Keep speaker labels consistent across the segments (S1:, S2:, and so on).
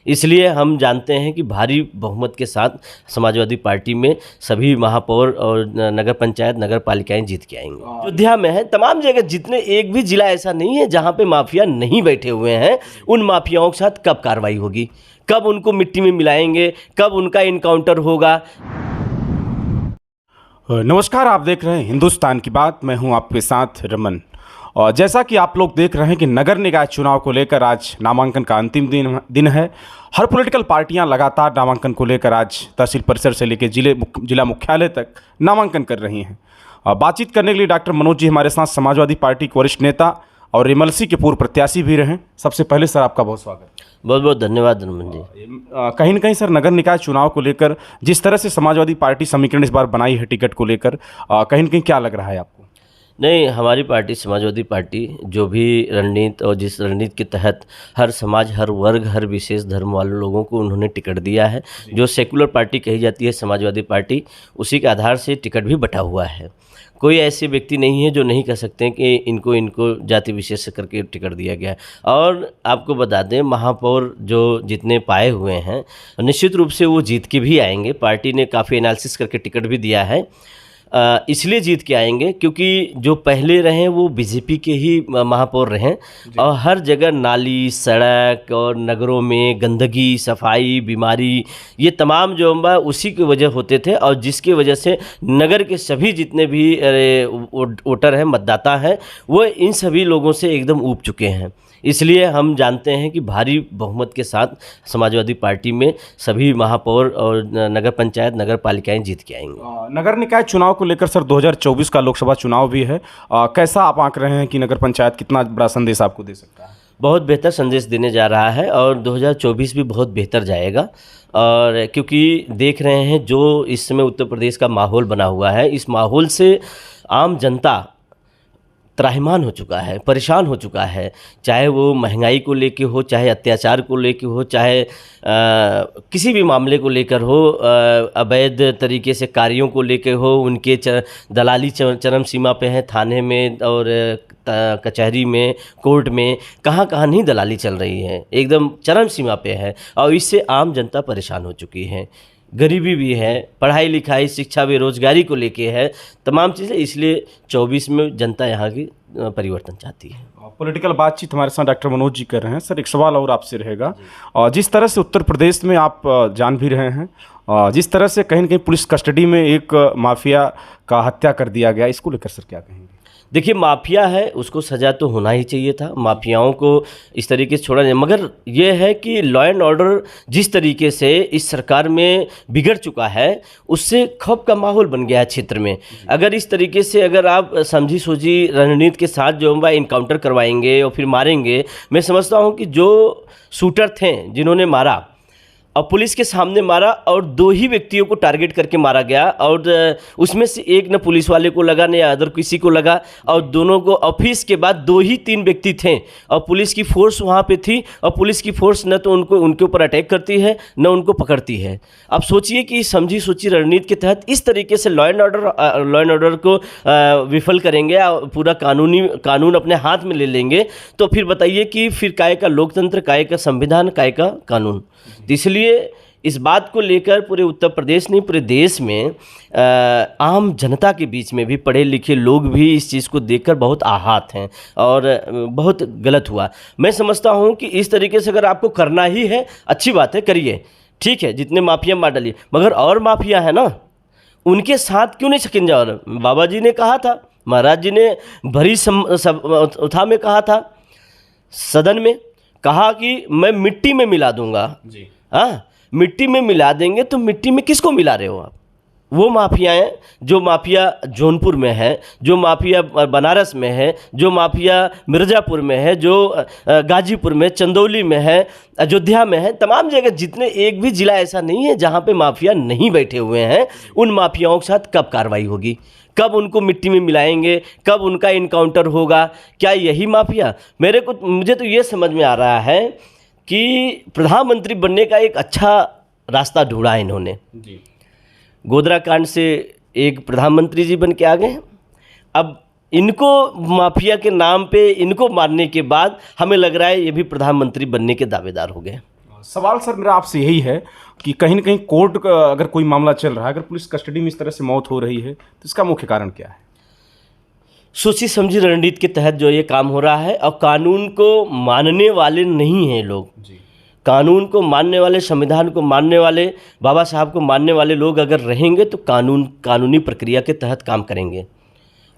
S1: इसलिए हम जानते हैं कि भारी बहुमत के साथ समाजवादी पार्टी में सभी महापौर और नगर पंचायत नगर पालिकाएं जीत के आएंगे। अयोध्या में है, तमाम जगह जितने, एक भी जिला ऐसा नहीं है जहां पे माफिया नहीं बैठे हुए हैं। उन माफियाओं के साथ कब कार्रवाई होगी, कब उनको मिट्टी में मिलाएंगे, कब उनका इनकाउंटर होगा।
S2: नमस्कार, आप देख रहे हैं हिंदुस्तान की बात। मैं हूं आपके साथ रमन। और जैसा कि आप लोग देख रहे हैं कि नगर निकाय चुनाव को लेकर आज नामांकन का अंतिम दिन है। हर पॉलिटिकल पार्टियां लगातार नामांकन को लेकर आज तहसील परिसर से लेकर जिला मुख्यालय तक नामांकन कर रही हैं। बातचीत करने के लिए डॉक्टर मनोज जी हमारे साथ, समाजवादी पार्टी के वरिष्ठ नेता और एमएलसी के पूर्व प्रत्याशी भी रहे। सबसे पहले सर आपका बहुत स्वागत।
S1: बहुत बहुत धन्यवाद रमन जी।
S2: कहीं ना कहीं सर, नगर निकाय चुनाव को लेकर जिस तरह से समाजवादी पार्टी समीकरण इस बार बनाई है टिकट को लेकर, कहीं ना कहीं क्या लग रहा है आपको?
S1: नहीं, हमारी पार्टी समाजवादी पार्टी जो भी रणनीति और जिस रणनीति के तहत हर समाज, हर वर्ग, हर विशेष धर्म वाले लोगों को उन्होंने टिकट दिया है, जो सेकुलर पार्टी कही जाती है समाजवादी पार्टी, उसी के आधार से टिकट भी बटा हुआ है। कोई ऐसे व्यक्ति नहीं है जो नहीं कह सकते हैं कि इनको जाति विशेष से करके टिकट दिया गया है। और आपको बता दें, महापौर जो जितने पाए हुए हैं निश्चित रूप से वो जीत के भी आएंगे। पार्टी ने काफ़ी एनालिसिस करके टिकट भी दिया है, इसलिए जीत के आएंगे क्योंकि जो पहले रहे वो बीजेपी के ही महापौर रहे और हर जगह नाली, सड़क और नगरों में गंदगी, सफाई, बीमारी, ये तमाम जो उसी की वजह होते थे और जिसकी वजह से नगर के सभी जितने भी वोटर हैं, मतदाता हैं, वो इन सभी लोगों से एकदम ऊब चुके हैं। इसलिए हम जानते हैं कि भारी बहुमत के साथ समाजवादी पार्टी में सभी महापौर और नगर पंचायत नगर पालिकाएं जीत के आएंगे।
S2: नगर निकाय चुनाव को लेकर सर 2024 का लोकसभा चुनाव भी है, कैसा आप आंक रहे हैं कि नगर पंचायत कितना बड़ा संदेश आपको दे सकता है?
S1: बहुत बेहतर संदेश देने जा रहा है और 2024 भी बहुत बेहतर जाएगा। और क्योंकि देख रहे हैं जो इस समय उत्तर प्रदेश का माहौल बना हुआ है, इस माहौल से आम जनता त्राहिमाम हो चुका है, परेशान हो चुका है। चाहे वो महंगाई को लेके हो, चाहे अत्याचार को लेके हो, चाहे किसी भी मामले को लेकर हो, अवैध तरीके से कार्यों को लेके हो, उनके दलाली चरम सीमा पे है। थाने में और कचहरी में, कोर्ट में, कहाँ कहाँ नहीं दलाली चल रही है, एकदम चरम सीमा पे है और इससे आम जनता परेशान हो चुकी है। गरीबी भी है, पढ़ाई लिखाई, शिक्षा, बेरोजगारी को लेके है, तमाम चीज़ें। इसलिए 24 में जनता यहाँ की परिवर्तन चाहती है।
S2: पॉलिटिकल बातचीत हमारे साथ डॉक्टर मनोज जी कर रहे हैं। सर, एक सवाल और आपसे रहेगा। जिस तरह से उत्तर प्रदेश में आप जान भी रहे हैं, जिस तरह से कहीं ना कहीं पुलिस कस्टडी में एक माफिया का हत्या कर दिया गया, इसको लेकर सर क्या कहेंगे?
S1: देखिए, माफिया है, उसको सज़ा तो होना ही चाहिए था। माफियाओं को इस तरीके से छोड़ा नहीं, मगर ये है कि लॉ एंड ऑर्डर जिस तरीके से इस सरकार में बिगड़ चुका है, उससे खौफ का माहौल बन गया है क्षेत्र में। अगर इस तरीके से अगर आप समझी सोची रणनीति के साथ जो इनकाउंटर करवाएंगे और फिर मारेंगे, मैं समझता हूँ कि जो शूटर थे जिन्होंने मारा और पुलिस के सामने मारा और 2 ही व्यक्तियों को टारगेट करके मारा गया और उसमें से एक न पुलिस वाले को लगा न अदर किसी को लगा और दोनों को, और फिर इसके बाद 2 ही 3 व्यक्ति थे और पुलिस की फोर्स वहाँ पे थी और पुलिस की फोर्स न तो उनके ऊपर अटैक करती है न उनको पकड़ती है। अब सोचिए कि समझी सोची रणनीति के तहत इस तरीके से लॉ एंड ऑर्डर को विफल करेंगे, पूरा कानून अपने हाथ में ले लेंगे, तो फिर बताइए कि फिर काय का लोकतंत्र, काय का संविधान, काय का कानून। इसलिए इस बात को लेकर पूरे उत्तर प्रदेश नहीं, पूरे देश में आम जनता के बीच में भी पढ़े लिखे लोग भी इस चीज़ को देखकर बहुत आहत हैं और बहुत गलत हुआ। मैं समझता हूं कि इस तरीके से अगर आपको करना ही है, अच्छी बात है, करिए, ठीक है, जितने माफिया मार डालिए, मगर और माफिया है ना, उनके साथ क्यों नहीं शिकंजा? और बाबा जी ने कहा था, महाराज जी ने भरी सभा में कहा था, सदन में कहा कि मैं मिट्टी में मिला दूंगा जी। हाँ, मिट्टी में मिला देंगे, तो मिट्टी में किसको मिला रहे हो आप? वो माफियाएँ, जो माफिया जौनपुर में है, जो माफिया बनारस में है, जो माफिया मिर्ज़ापुर में है, जो गाजीपुर में, चंदौली में है, अयोध्या में है, तमाम जगह जितने, एक भी ज़िला ऐसा नहीं है जहाँ पे माफिया नहीं बैठे हुए हैं। उन माफियाओं के साथ कब कार्रवाई होगी, कब उनको मिट्टी में मिलाएंगे, कब उनका इनकाउंटर होगा? क्या यही माफिया? मुझे तो ये समझ में आ रहा है कि प्रधानमंत्री बनने का एक अच्छा रास्ता ढूंढा है इन्होंने जी। गोधरा कांड से एक प्रधानमंत्री जी बन के आ गए। अब इनको माफिया के नाम पे इनको मारने के बाद हमें लग रहा है ये भी प्रधानमंत्री बनने के दावेदार हो गए।
S2: सवाल सर मेरा आपसे यही है कि कहीं न कहीं कोर्ट का अगर कोई मामला चल रहा है, अगर पुलिस कस्टडी में इस तरह से मौत हो रही है, तो इसका मुख्य कारण क्या है?
S1: सोची समझी रणनीति के तहत जो ये काम हो रहा है, और कानून को मानने वाले नहीं हैं लोग।
S2: जी।
S1: कानून को मानने वाले, संविधान को मानने वाले, बाबा साहब को मानने वाले लोग अगर रहेंगे तो कानूनी प्रक्रिया के तहत काम करेंगे।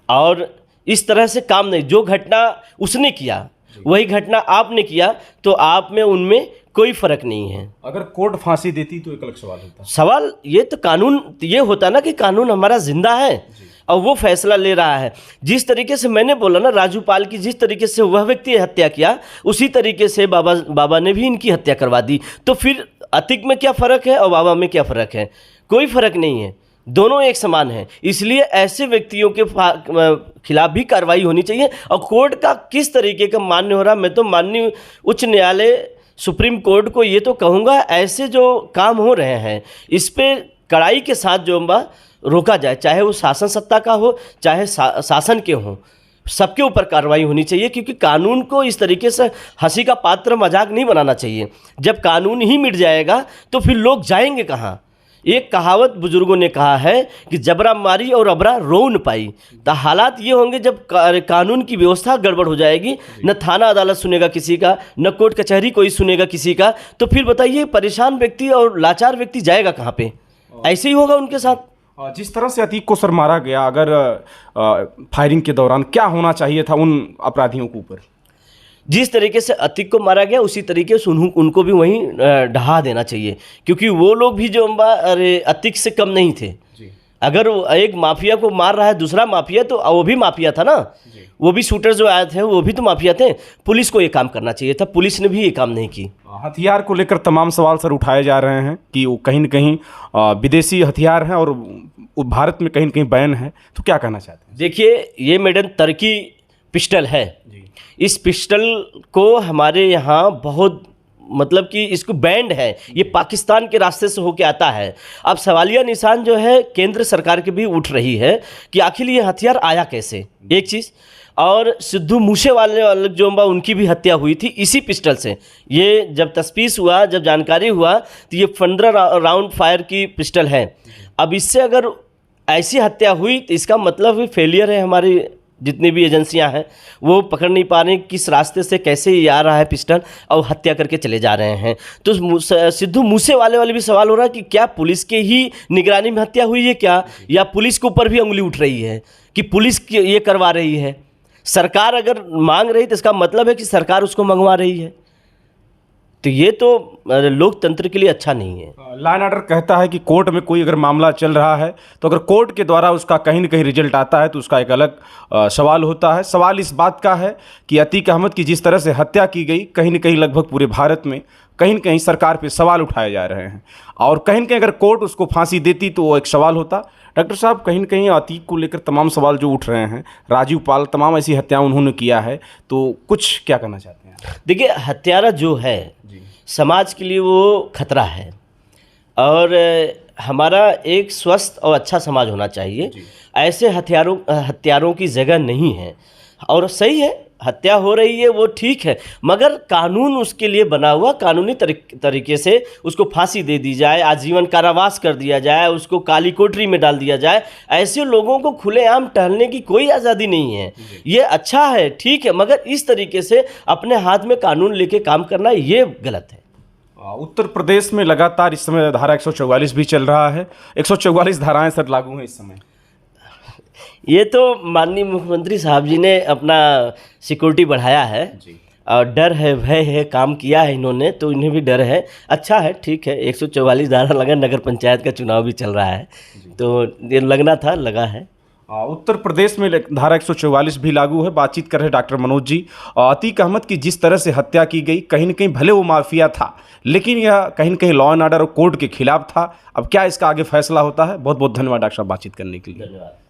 S1: और इस तरह से काम नहीं, जो घटना उसने किया वही घटना आपने किया तो आप में उनमें कोई फर्क नहीं है।
S2: अगर कोर्ट फांसी देती तो एक अलग सवाल होता।
S1: सवाल ये तो कानून ये होता ना कि कानून हमारा जिंदा है और वो फैसला ले रहा है। जिस तरीके से मैंने बोला ना, राजू पाल की जिस तरीके से वह व्यक्ति हत्या किया, उसी तरीके से बाबा ने भी इनकी हत्या करवा दी। तो फिर अतिक में क्या फ़र्क है और बाबा में क्या फ़र्क है? कोई फ़र्क नहीं है, दोनों एक समान हैं। इसलिए ऐसे व्यक्तियों के खिलाफ भी कार्रवाई होनी चाहिए। और कोर्ट का किस तरीके का मान्य हो रहा, मैं तो माननीय उच्च न्यायालय सुप्रीम कोर्ट को ये तो कहूँगा, ऐसे जो काम हो रहे हैं इस पर कड़ाई के साथ जो रोका जाए, चाहे वो शासन सत्ता का हो चाहे शासन के हों, सबके ऊपर कार्रवाई होनी चाहिए। क्योंकि कानून को इस तरीके से हंसी का पात्र, मजाक नहीं बनाना चाहिए। जब कानून ही मिट जाएगा तो फिर लोग जाएंगे कहाँ? एक कहावत बुजुर्गों ने कहा है कि जबरा मारी और अबरा रो न पाई। तो हालात ये होंगे जब कानून की व्यवस्था गड़बड़ हो जाएगी, न थाना अदालत सुनेगा किसी का, न कोर्ट कचहरी कोई सुनेगा किसी का। तो फिर बताइए परेशान व्यक्ति और लाचार व्यक्ति जाएगा कहाँ पे? ऐसे ही होगा उनके साथ।
S2: जिस तरह से अतीक को सर मारा गया, अगर फायरिंग के दौरान क्या होना चाहिए था उन अपराधियों के ऊपर?
S1: जिस तरीके से अतीक को मारा गया उसी तरीके से उनको भी वहीं ढहा देना चाहिए। क्योंकि वो लोग भी जो अरे अतीक से कम नहीं थे। अगर एक माफिया को मार रहा है दूसरा माफिया, तो वो भी माफिया था ना, वो भी शूटर जो आए थे वो भी तो माफिया थे। पुलिस को ये काम करना चाहिए था, पुलिस ने भी ये काम नहीं की।
S2: हथियार को लेकर तमाम सवाल सर उठाए जा रहे हैं कि वो कहीं न कहीं विदेशी हथियार हैं और भारत में कहीं न कहीं बैन है, तो क्या कहना चाहते हैं?
S1: देखिए, ये मेडन टर्की पिस्टल है। इस पिस्टल को हमारे यहाँ बहुत मतलब कि इसको बैंड है, ये पाकिस्तान के रास्ते से होके आता है। अब सवालिया निशान जो है केंद्र सरकार की भी उठ रही है कि आखिर ये हथियार आया कैसे, एक चीज़। और सिद्धू मूसेवाले जो उनकी भी हत्या हुई थी इसी पिस्टल से। ये जब तस्पीस हुआ, जब जानकारी हुआ, तो ये 15 राउंड फायर की पिस्टल है। अब इससे अगर ऐसी हत्या हुई तो इसका मतलब फेलियर है। हमारी जितनी भी एजेंसियां हैं वो पकड़ नहीं पा रही किस रास्ते से कैसे ये आ रहा है पिस्टल, और हत्या करके चले जा रहे हैं। तो सिद्धू मूसेवाले वाले भी सवाल हो रहा है कि क्या पुलिस के ही निगरानी में हत्या हुई है क्या, या पुलिस के ऊपर भी उंगली उठ रही है कि पुलिस ये करवा रही है? सरकार अगर मांग रही तो इसका मतलब है कि सरकार उसको मंगवा रही है। तो ये तो लोकतंत्र के लिए अच्छा नहीं है।
S2: लॉ एंड ऑर्डर कहता है कि कोर्ट में कोई अगर मामला चल रहा है तो अगर कोर्ट के द्वारा उसका कहीं न कहीं रिजल्ट आता है तो उसका एक अलग सवाल होता है। सवाल इस बात का है कि अतीक अहमद की जिस तरह से हत्या की गई, कहीं न कहीं लगभग पूरे भारत में कहीं न कहीं सरकार पे सवाल उठाए जा रहे हैं, और कहीं न कहीं अगर कोर्ट उसको फांसी देती तो वो एक सवाल होता। डॉक्टर साहब, कहीं न कहीं अतीक को लेकर तमाम सवाल जो उठ रहे हैं, राजू पाल तमाम ऐसी हत्याएं उन्होंने किया है, तो कुछ क्या करना चाहते हैं?
S1: देखिए, हत्यारा जो है समाज के लिए वो खतरा है, और हमारा एक स्वस्थ और अच्छा समाज होना चाहिए। ऐसे हत्यारों की जगह नहीं है। और सही है, हत्या हो रही है वो ठीक है, मगर कानून उसके लिए बना हुआ, कानूनी तरीके से उसको फांसी दे दी जाए, आजीवन कारावास कर दिया जाए, उसको काली कोठरी में डाल दिया जाए। ऐसे लोगों को खुलेआम टहलने की कोई आज़ादी नहीं है। ये अच्छा है, ठीक है, मगर इस तरीके से अपने हाथ में कानून लेके काम करना ये गलत है।
S2: उत्तर प्रदेश में लगातार इस समय धारा 144 भी चल रहा है। 144 धाराएं सर लागू हैं इस समय।
S1: ये तो माननीय मुख्यमंत्री साहब जी ने अपना सिक्योरिटी बढ़ाया है और डर है, भय है, काम किया है इन्होंने, तो इन्हें भी डर है। अच्छा है, ठीक है। 144 धारा लगा, नगर पंचायत का चुनाव भी चल रहा है तो ये लगना था, लगा है।
S2: उत्तर प्रदेश में धारा 144 भी लागू है। बातचीत कर रहे डॉक्टर मनोज जी। अतीक अहमद की जिस तरह से हत्या की गई, कहीं न कहीं भले वो माफिया था, लेकिन यह कहीं न कहीं लॉ एंड ऑर्डर और कोर्ट के खिलाफ था। अब क्या इसका आगे फैसला होता है? बहुत बहुत धन्यवाद डॉक्टर साहब बातचीत करने के लिए।
S1: धन्यवाद।